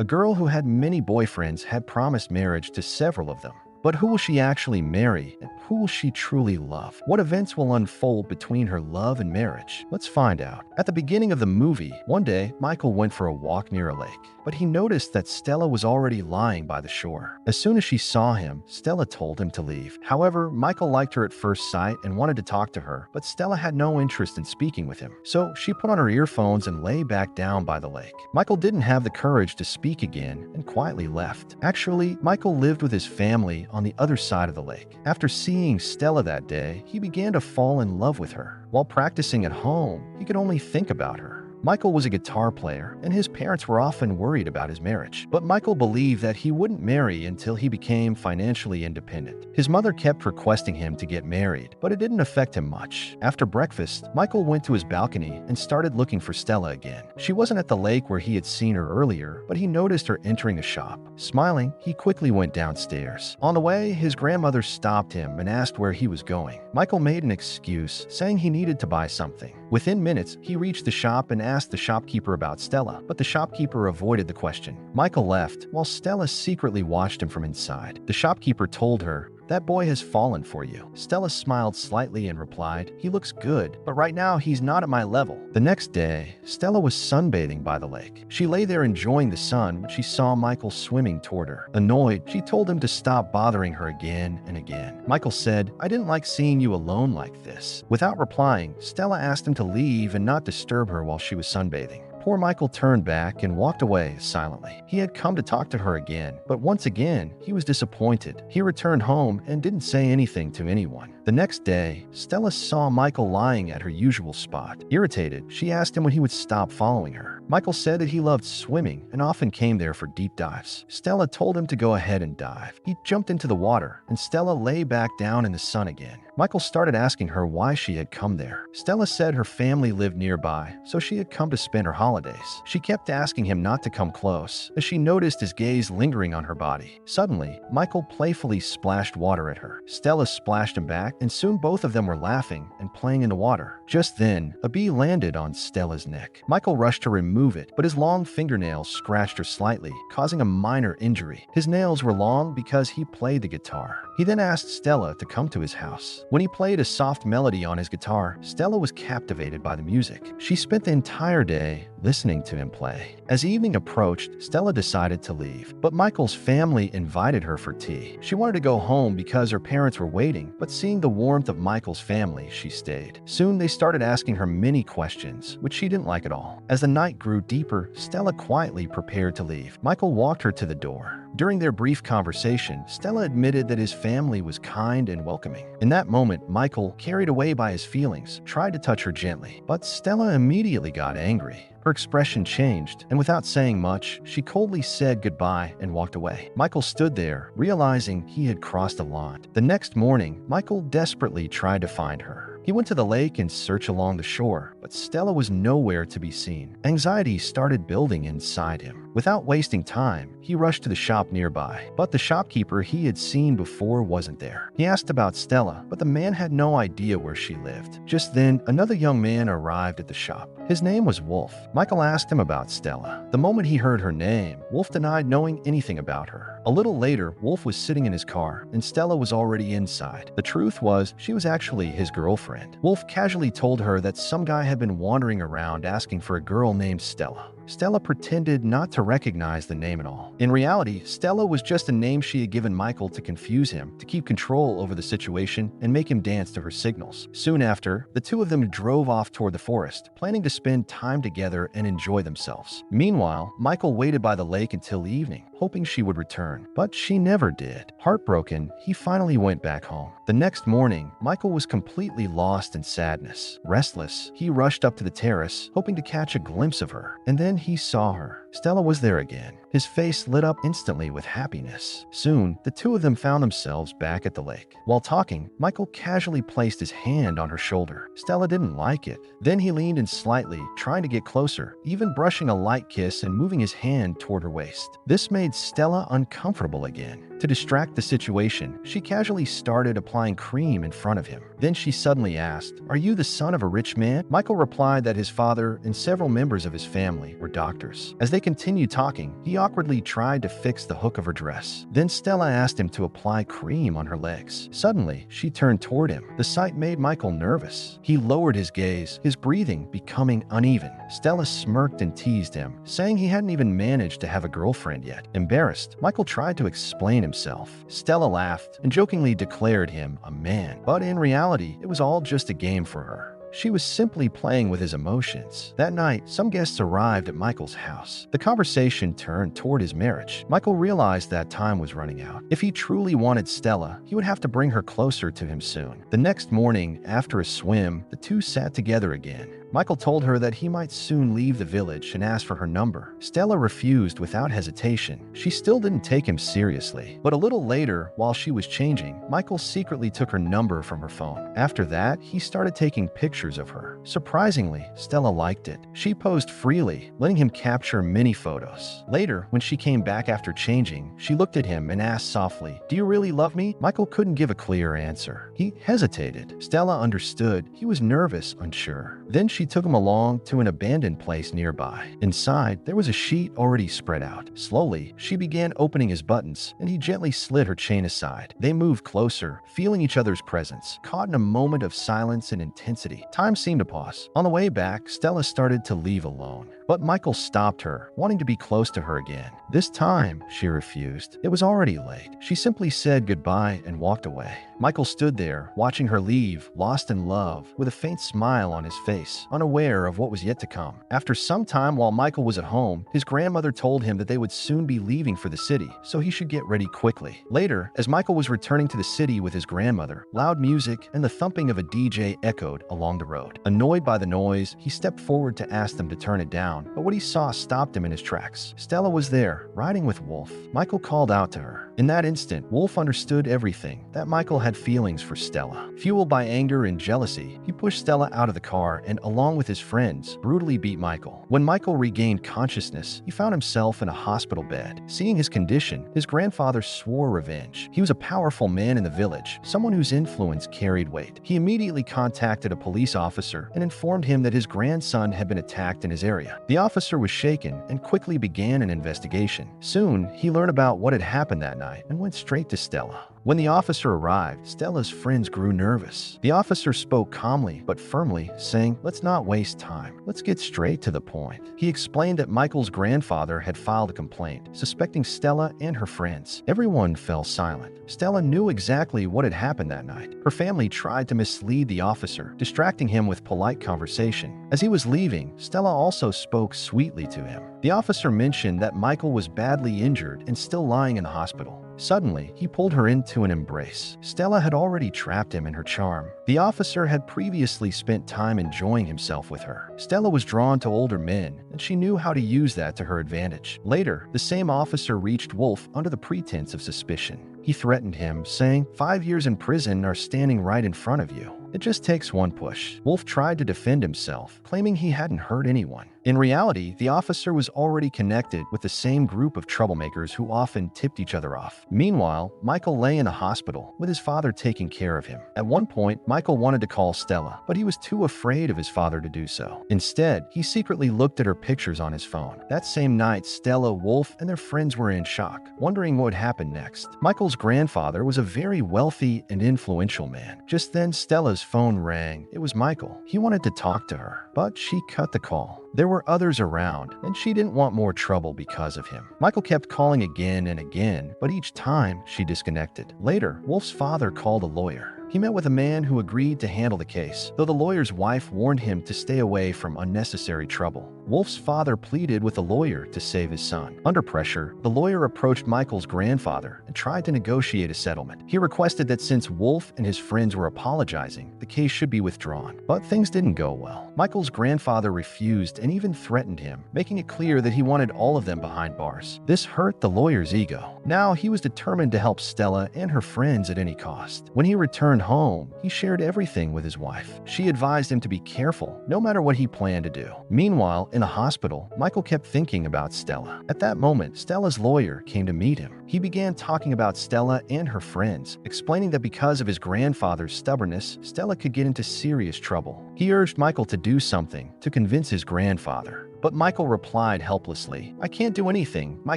A girl who had many boyfriends had promised marriage to several of them. But who will she actually marry, and who will she truly love? What events will unfold between her love and marriage? Let's find out. At the beginning of the movie, one day, Michael went for a walk near a lake, but he noticed that Stella was already lying by the shore. As soon as she saw him, Stella told him to leave. However, Michael liked her at first sight and wanted to talk to her, but Stella had no interest in speaking with him. So she put on her earphones and lay back down by the lake. Michael didn't have the courage to speak again and quietly left. Actually, Michael lived with his family on the other side of the lake. After seeing Stella that day, he began to fall in love with her. While practicing at home, he could only think about her. Michael was a guitar player, and his parents were often worried about his marriage. But Michael believed that he wouldn't marry until he became financially independent. His mother kept requesting him to get married, but it didn't affect him much. After breakfast, Michael went to his balcony and started looking for Stella again. She wasn't at the lake where he had seen her earlier, but he noticed her entering a shop. Smiling, he quickly went downstairs. On the way, his grandmother stopped him and asked where he was going. Michael made an excuse, saying he needed to buy something. Within minutes, he reached the shop and asked the shopkeeper about Stella, but the shopkeeper avoided the question. Michael left, while Stella secretly watched him from inside. The shopkeeper told her, "That boy has fallen for you." Stella smiled slightly and replied, "He looks good, but right now he's not at my level." The next day, Stella was sunbathing by the lake. She lay there enjoying the sun when she saw Michael swimming toward her. Annoyed, she told him to stop bothering her again and again. Michael said, "I didn't like seeing you alone like this." Without replying, Stella asked him to leave and not disturb her while she was sunbathing. Poor Michael turned back and walked away silently. He had come to talk to her again, but once again, he was disappointed. He returned home and didn't say anything to anyone. The next day, Stella saw Michael lying at her usual spot. Irritated, she asked him when he would stop following her. Michael said that he loved swimming and often came there for deep dives. Stella told him to go ahead and dive. He jumped into the water, and Stella lay back down in the sun again. Michael started asking her why she had come there. Stella said her family lived nearby, so she had come to spend her holidays. She kept asking him not to come close, as she noticed his gaze lingering on her body. Suddenly, Michael playfully splashed water at her. Stella splashed him back, and soon both of them were laughing and playing in the water. Just then, a bee landed on Stella's neck. Michael rushed to remove it, but his long fingernails scratched her slightly, causing a minor injury. His nails were long because he played the guitar. He then asked Stella to come to his house. When he played a soft melody on his guitar, Stella was captivated by the music. She spent the entire day listening to him play. As evening approached, Stella decided to leave, but Michael's family invited her for tea. She wanted to go home because her parents were waiting, but seeing the warmth of Michael's family, she stayed. Soon they started asking her many questions, which she didn't like at all. As the night grew deeper, Stella quietly prepared to leave. Michael walked her to the door. During their brief conversation, Stella admitted that his family was kind and welcoming. In that moment, Michael, carried away by his feelings, tried to touch her gently, but Stella immediately got angry. Her expression changed, and without saying much, she coldly said goodbye and walked away. Michael stood there, realizing he had crossed a line. The next morning, Michael desperately tried to find her. He went to the lake and searched along the shore, but Stella was nowhere to be seen. Anxiety started building inside him. Without wasting time, he rushed to the shop nearby, but the shopkeeper he had seen before wasn't there. He asked about Stella, but the man had no idea where she lived. Just then, another young man arrived at the shop. His name was Wolf. Michael asked him about Stella. The moment he heard her name, Wolf denied knowing anything about her. A little later, Wolf was sitting in his car, and Stella was already inside. The truth was, she was actually his girlfriend. Wolf casually told her that some guy had been wandering around asking for a girl named Stella. Stella pretended not to recognize the name at all. In reality, Stella was just a name she had given Michael to confuse him, to keep control over the situation and make him dance to her signals. Soon after, the two of them drove off toward the forest, planning to spend time together and enjoy themselves. Meanwhile, Michael waited by the lake until evening, hoping she would return, but she never did. Heartbroken, he finally went back home. The next morning, Michael was completely lost in sadness. Restless, he rushed up to the terrace, hoping to catch a glimpse of her, and then he saw her. Stella was there again. His face lit up instantly with happiness. Soon, the two of them found themselves back at the lake. While talking, Michael casually placed his hand on her shoulder. Stella didn't like it. Then he leaned in slightly, trying to get closer, even brushing a light kiss and moving his hand toward her waist. This made Stella uncomfortable again. To distract the situation, she casually started applying cream in front of him. Then she suddenly asked, "Are you the son of a rich man?" Michael replied that his father and several members of his family were doctors. As they continued talking, he awkwardly tried to fix the hook of her dress. Then Stella asked him to apply cream on her legs. Suddenly, she turned toward him. The sight made Michael nervous. He lowered his gaze, his breathing becoming uneven. Stella smirked and teased him, saying he hadn't even managed to have a girlfriend yet. Embarrassed, Michael tried to explain himself. Stella laughed and jokingly declared him a man, but in reality, it was all just a game for her. She was simply playing with his emotions. That night, some guests arrived at Michael's house. The conversation turned toward his marriage. Michael realized that time was running out. If he truly wanted Stella, he would have to bring her closer to him soon. The next morning, after a swim, the two sat together again. Michael told her that he might soon leave the village and asked for her number. Stella refused without hesitation. She still didn't take him seriously. But a little later, while she was changing, Michael secretly took her number from her phone. After that, he started taking pictures of her. Surprisingly, Stella liked it. She posed freely, letting him capture many photos. Later, when she came back after changing, she looked at him and asked softly, "Do you really love me?" Michael couldn't give a clear answer. He hesitated. Stella understood. He was nervous, unsure. Then she took him along to an abandoned place nearby. Inside, there was a sheet already spread out. Slowly, she began opening his buttons, and he gently slid her chain aside. They moved closer, feeling each other's presence, caught in a moment of silence and intensity. Time seemed to pause. On the way back, Stella started to leave alone. But Michael stopped her, wanting to be close to her again. This time, she refused. It was already late. She simply said goodbye and walked away. Michael stood there, watching her leave, lost in love, with a faint smile on his face, unaware of what was yet to come. After some time while Michael was at home, his grandmother told him that they would soon be leaving for the city, so he should get ready quickly. Later, as Michael was returning to the city with his grandmother, loud music and the thumping of a DJ echoed along the road. Annoyed by the noise, he stepped forward to ask them to turn it down, but what he saw stopped him in his tracks. Stella was there, riding with Wolf. Michael called out to her. In that instant, Wolf understood everything, that Michael had feelings for Stella. Fueled by anger and jealousy, he pushed Stella out of the car and, along with his friends, brutally beat Michael. When Michael regained consciousness, he found himself in a hospital bed. Seeing his condition, his grandfather swore revenge. He was a powerful man in the village, someone whose influence carried weight. He immediately contacted a police officer and informed him that his grandson had been attacked in his area. The officer was shaken and quickly began an investigation. Soon, he learned about what had happened that night and went straight to Stella. When the officer arrived, Stella's friends grew nervous. The officer spoke calmly but firmly, saying, "Let's not waste time. Let's get straight to the point." He explained that Michael's grandfather had filed a complaint, suspecting Stella and her friends. Everyone fell silent. Stella knew exactly what had happened that night. Her family tried to mislead the officer, distracting him with polite conversation. As he was leaving, Stella also spoke sweetly to him. The officer mentioned that Michael was badly injured and still lying in the hospital. Suddenly, he pulled her into an embrace. Stella had already trapped him in her charm. The officer had previously spent time enjoying himself with her. Stella was drawn to older men, and she knew how to use that to her advantage. Later, the same officer reached Wolf under the pretense of suspicion. He threatened him, saying, "5 years in prison are standing right in front of you. It just takes one push." Wolf tried to defend himself, claiming he hadn't hurt anyone. In reality, the officer was already connected with the same group of troublemakers who often tipped each other off. Meanwhile, Michael lay in a hospital, with his father taking care of him. At one point, Michael wanted to call Stella, but he was too afraid of his father to do so. Instead, he secretly looked at her pictures on his phone. That same night, Stella, Wolf, and their friends were in shock, wondering what would happen next. Michael's grandfather was a very wealthy and influential man. Just then, Stella's phone rang. It was Michael. He wanted to talk to her, but she cut the call. There were others around, and she didn't want more trouble because of him. Michael kept calling again and again, but each time she disconnected. Later, Wolf's father called a lawyer. He met with a man who agreed to handle the case, though the lawyer's wife warned him to stay away from unnecessary trouble. Wolf's father pleaded with the lawyer to save his son. Under pressure, the lawyer approached Michael's grandfather and tried to negotiate a settlement. He requested that since Wolf and his friends were apologizing, the case should be withdrawn. But things didn't go well. Michael's grandfather refused and even threatened him, making it clear that he wanted all of them behind bars. This hurt the lawyer's ego. Now he was determined to help Stella and her friends at any cost. When he returned home, he shared everything with his wife. She advised him to be careful, no matter what he planned to do. Meanwhile, in the hospital, Michael kept thinking about Stella. At that moment, Stella's lawyer came to meet him. He began talking about Stella and her friends, explaining that because of his grandfather's stubbornness, Stella could get into serious trouble. He urged Michael to do something to convince his grandfather. But Michael replied helplessly, "I can't do anything. My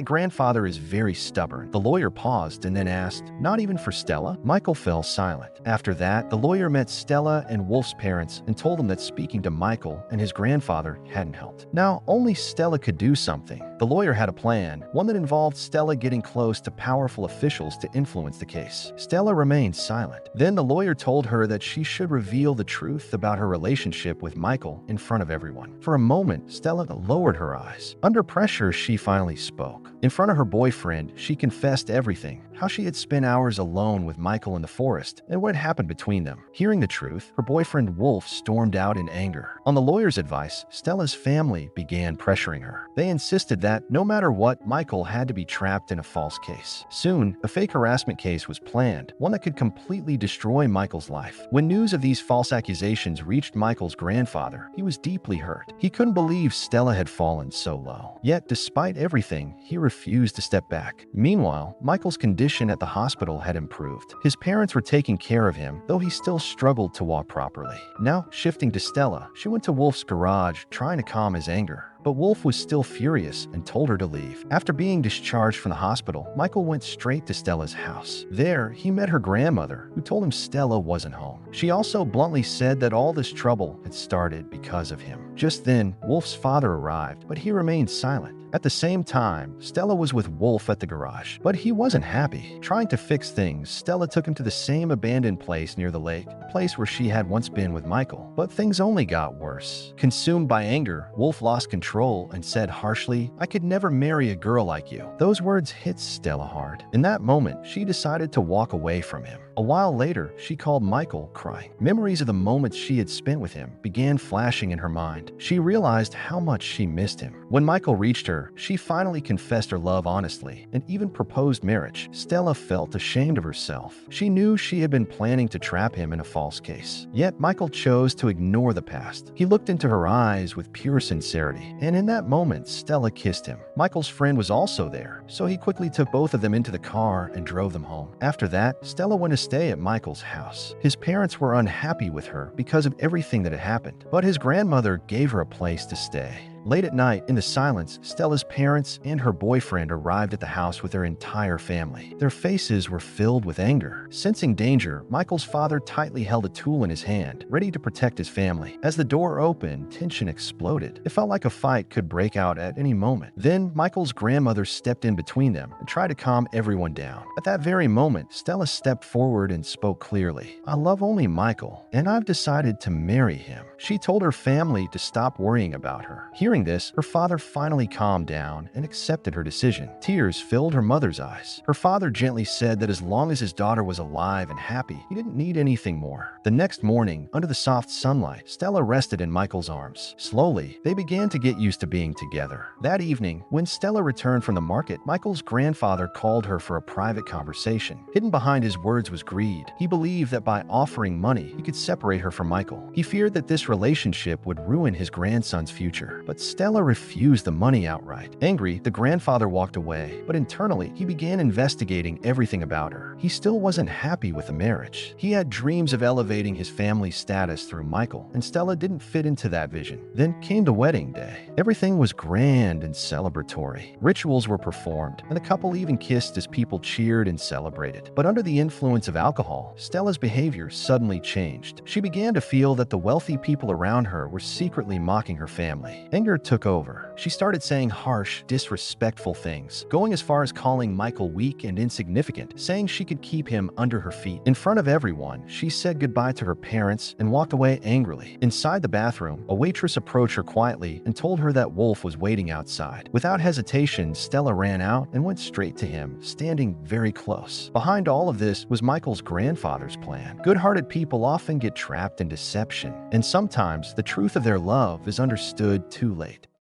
grandfather is very stubborn." The lawyer paused and then asked, "Not even for Stella?" Michael fell silent. After that, the lawyer met Stella and Wolf's parents and told them that speaking to Michael and his grandfather hadn't helped. Now, only Stella could do something. The lawyer had a plan, one that involved Stella getting close to powerful officials to influence the case. Stella remained silent. Then the lawyer told her that she should reveal the truth about her relationship with Michael in front of everyone. For a moment, Stella lowered her eyes. Under pressure, she finally spoke. In front of her boyfriend, she confessed everything, how she had spent hours alone with Michael in the forest and what had happened between them. Hearing the truth, her boyfriend Wolf stormed out in anger. On the lawyer's advice, Stella's family began pressuring her. They insisted that, no matter what, Michael had to be trapped in a false case. Soon, a fake harassment case was planned, one that could completely destroy Michael's life. When news of these false accusations reached Michael's grandfather, he was deeply hurt. He couldn't believe Stella had fallen so low. Yet, despite everything, he refused to step back. Meanwhile, Michael's condition at the hospital had improved. His parents were taking care of him, though he still struggled to walk properly. Now, shifting to Stella, she went to Wolf's garage, trying to calm his anger. But Wolf was still furious and told her to leave. After being discharged from the hospital, Michael went straight to Stella's house. There, he met her grandmother, who told him Stella wasn't home. She also bluntly said that all this trouble had started because of him. Just then, Wolf's father arrived, but he remained silent. At the same time, Stella was with Wolf at the garage, but he wasn't happy. Trying to fix things, Stella took him to the same abandoned place near the lake, a place where she had once been with Michael. But things only got worse. Consumed by anger, Wolf lost control and said harshly, "I could never marry a girl like you." Those words hit Stella hard. In that moment, she decided to walk away from him. A while later, she called Michael, crying. Memories of the moments she had spent with him began flashing in her mind. She realized how much she missed him. When Michael reached her, she finally confessed her love honestly and even proposed marriage. Stella felt ashamed of herself. She knew she had been planning to trap him in a false case. Yet Michael chose to ignore the past. He looked into her eyes with pure sincerity, and in that moment, Stella kissed him. Michael's friend was also there, so he quickly took both of them into the car and drove them home. After that, Stella went to stay at Michael's house. His parents were unhappy with her because of everything that had happened, but his grandmother gave her a place to stay. Late at night, in the silence, Stella's parents and her boyfriend arrived at the house with their entire family. Their faces were filled with anger. Sensing danger, Michael's father tightly held a tool in his hand, ready to protect his family. As the door opened, tension exploded. It felt like a fight could break out at any moment. Then, Michael's grandmother stepped in between them and tried to calm everyone down. At that very moment, Stella stepped forward and spoke clearly. "I love only Michael, and I've decided to marry him." She told her family to stop worrying about her. Hearing this, her father finally calmed down and accepted her decision. Tears filled her mother's eyes. Her father gently said that as long as his daughter was alive and happy, he didn't need anything more. The next morning, under the soft sunlight, Stella rested in Michael's arms. Slowly, they began to get used to being together. That evening, when Stella returned from the market, Michael's grandfather called her for a private conversation. Hidden behind his words was greed. He believed that by offering money, he could separate her from Michael. He feared that this relationship would ruin his grandson's future. But Stella refused the money outright. Angry, the grandfather walked away, but internally, he began investigating everything about her. He still wasn't happy with the marriage. He had dreams of elevating his family's status through Michael, and Stella didn't fit into that vision. Then came the wedding day. Everything was grand and celebratory. Rituals were performed, and the couple even kissed as people cheered and celebrated. But under the influence of alcohol, Stella's behavior suddenly changed. She began to feel that the wealthy people around her were secretly mocking her family. Anger took over. She started saying harsh, disrespectful things, going as far as calling Michael weak and insignificant, saying she could keep him under her feet. In front of everyone, she said goodbye to her parents and walked away angrily. Inside the bathroom, a waitress approached her quietly and told her that Wolf was waiting outside. Without hesitation, Stella ran out and went straight to him, standing very close. Behind all of this was Michael's grandfather's plan. Good-hearted people often get trapped in deception, and sometimes the truth of their love is understood too late.